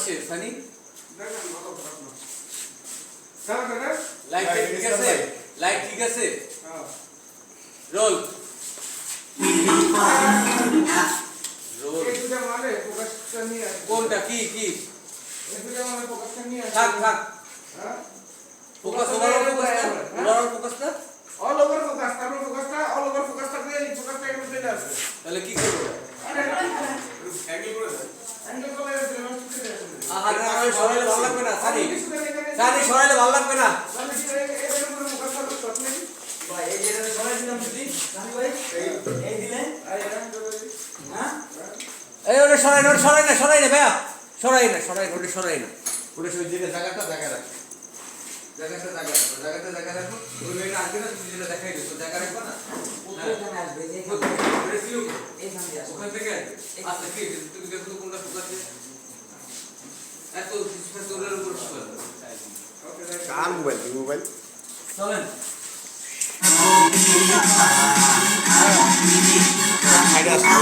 আসছে সানি দেখেন ভালো ঘটনা দাঁড়া দাঁড়া লাইট ঠিক আছে লাইট ঠিক আছে হ্যাঁ রোল রোল এই দুটো মানে ফোকাসটা নিয়ে আসবে কোনটা কি কি এই দুটো মানে ফোকাসটা নিয়ে আসবে থাক থাক হ্যাঁ ফোকাস ওভারঅল ফোকাসটা অল ওভার ফোকাস তারপর ফোকাসটা অল ওভার ফোকাসটা দিয়ে এই ফোকাসটা এখানে চলে আসবে তাহলে কি করব অ্যাঙ্গেল করে দেন অ্যাঙ্গেল করে দেন নষ্ট করে দেন আরে সরাইলে ভালো লাগবে না সানি সানি সরাইলে ভালো লাগবে না তাহলে কি এর উপরে ফোকাসটা শর্ট নেই ভাই এই যে সরাই দিলাম যদি জানি ভাই এই দিলে আর এটা করে দিই হ্যাঁ এই ওটা সরাই না ভাইয়া সরাই না ওটা সেই জায়গাটা দেখা রাখ জায়গাটা রাখো ওই মেয়েটা আসবে না তুমি যেটা দেখাই দিও তো জায়গা রাখবা না ওখানে আসবে যে এইখান দিয়ে আসবে ওখান থেকে আসবে আচ্ছা ঠিক আছে তুমি দেখো তো কোনটা ফোকাস আছে এত তোরের উপর ফোকাস ওকে কার মোবাইল তুমি মোবাইল চলেন সাইডে আসো